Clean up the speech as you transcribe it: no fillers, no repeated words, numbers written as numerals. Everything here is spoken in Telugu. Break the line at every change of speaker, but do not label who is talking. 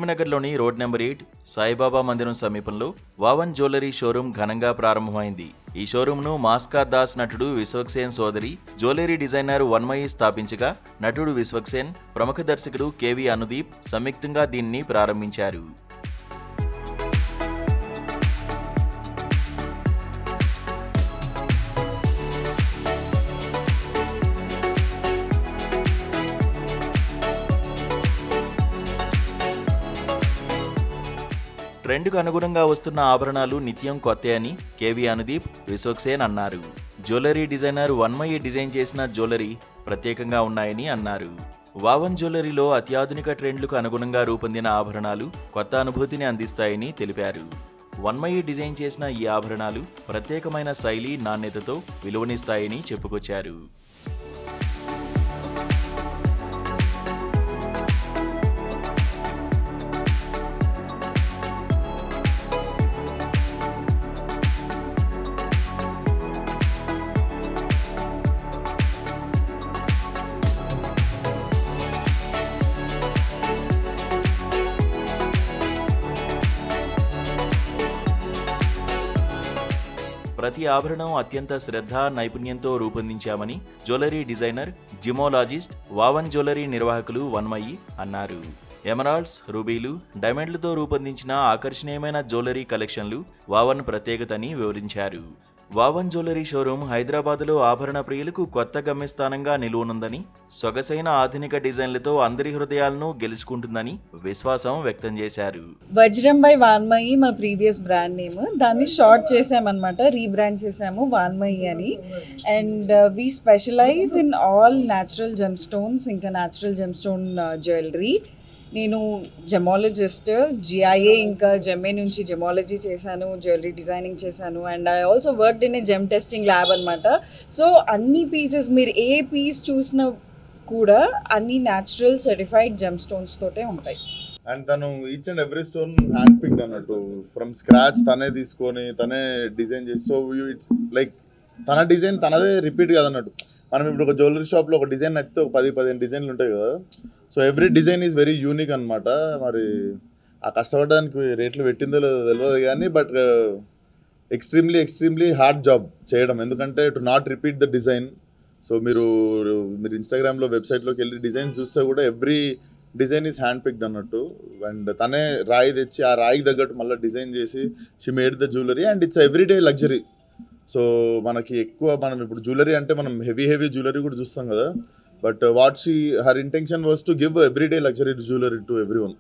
కరీంనగర్లోని రోడ్ నెంబర్ 8 సాయిబాబా మందిరం సమీపంలో వావన్ జ్యువెలరీ షోరూం ఘనంగా ప్రారంభమైంది. ఈ షోరూంను మాస్కా దాస్ నటుడు విశ్వక్సేన్ సోదరి జ్యువెలరీ డిజైనర్ వన్మయి స్థాపించగా నటుడు విశ్వక్సేన్, ప్రముఖ దర్శకుడు కేవి అనుదీప్ సంయుక్తంగా దీన్ని ప్రారంభించారు. ట్రెండ్కు అనుగుణంగా వస్తున్న ఆభరణాలు నిత్యం కొత్తే అని కేవి అనుదీప్, విశ్వక్సేన్ అన్నారు. జ్యువెలరీ డిజైనర్ వన్మయి డిజైన్ చేసిన జ్యువెలరీ ప్రత్యేకంగా ఉన్నాయని అన్నారు. వావన్ జ్యువెలరీలో అత్యాధునిక ట్రెండ్లకు అనుగుణంగా రూపొందిన ఆభరణాలు కొత్త అనుభూతిని అందిస్తాయని తెలిపారు. వన్మయి డిజైన్ చేసిన ఈ ఆభరణాలు ప్రత్యేకమైన శైలి, నాణ్యతతో విలువనిస్తాయని చెప్పుకొచ్చారు. ప్రతి ఆభరణం అత్యంత శ్రద్ధ, నైపుణ్యంతో రూపొందించామని జ్యువెలరీ డిజైనర్, జిమోలాజిస్ట్, వావన్ జ్యువెలరీ నిర్వాహకులు వన్మయి అన్నారు. ఎమరాల్డ్స్, రూబీలు, డైమండ్లతో రూపొందించిన ఆకర్షణీయమైన జ్యువెలరీ కలెక్షన్లు వావన్ ప్రత్యేకతని వివరించారు. వావన్ జ్యువెలరీ షోరూం హైదరాబాద్లో ఆభరణ ప్రియులకు కొత్త గమ్యస్థానంగా నిలువనుందని, సొగసైన ఆధునిక డిజైన్లతో అందరి హృదయాలను గెలుచుకుంటుందని విశ్వాసం వ్యక్తం చేశారు.
వజ్రం బై వాన్మయి మా ప్రీవియస్ బ్రాండ్ నేమ్, దాన్ని షార్ట్ చేసామన్నమాట, రీబ్రాండ్ చేసాము వాన్మయి అని. And we specialize in all natural gem stones, ఇంకా న్యాచురల్ జెమ్ స్టోన్ జ్యువెలరీ. నేను జెమాలజిస్ట్, జిఐఏ ఇంకా జెమ్ఏ నుంచి జెమాలజీ చేశాను, జ్యువెలరీ డిజైనింగ్ చేశాను. And I also worked in a gem testing lab అనమాట. సో అన్ని పీసెస్, మీరు ఏ పీస్ చూసినా కూడా అన్ని న్యాచురల్ సర్టిఫైడ్ జెమ్ స్టోన్స్ తోటే ఉంటాయి.
అండ్ తను each and every stone hand picked అన్నట్టు, ఫ్రమ్ స్క్రాచ్ తనే తీసుకొని తనే డిజైన్ చేసి, సో ఇట్స్ లైక్ తన డిజైన్ తనదే రిపీట్ కాదన్నట్టు. మనం ఇప్పుడు ఒక జ్యువెలరీ షాప్లో ఒక డిజైన్ నచ్చితే ఒక 10-15 డిజైన్లు ఉంటాయి కదా. So every design is very unique అనమాట. మరి ఆ కష్టపడడానికి రేట్లు పెట్టిందో లేదో తెలియదు కానీ, బట్ ఎక్స్ట్రీమ్లీ హార్డ్ జాబ్ చేయడం. ఎందుకంటే to not repeat the design. So మీరు ఇన్స్టాగ్రామ్లో, వెబ్సైట్లోకి వెళ్ళి డిజైన్స్ చూస్తే కూడా every design is hand picked అన్నట్టు. అండ్ తనే రాయి తెచ్చి ఆ రాయికి తగ్గట్టు మళ్ళీ డిజైన్ చేసి she made the jewellery. And it's everyday luxury. So మనకి ఎక్కువ, మనం ఇప్పుడు జ్యువెలరీ అంటే మనం హెవీ జ్యువెలరీ కూడా చూస్తాం కదా. But her intention was to give everyday luxury jewellery to everyone.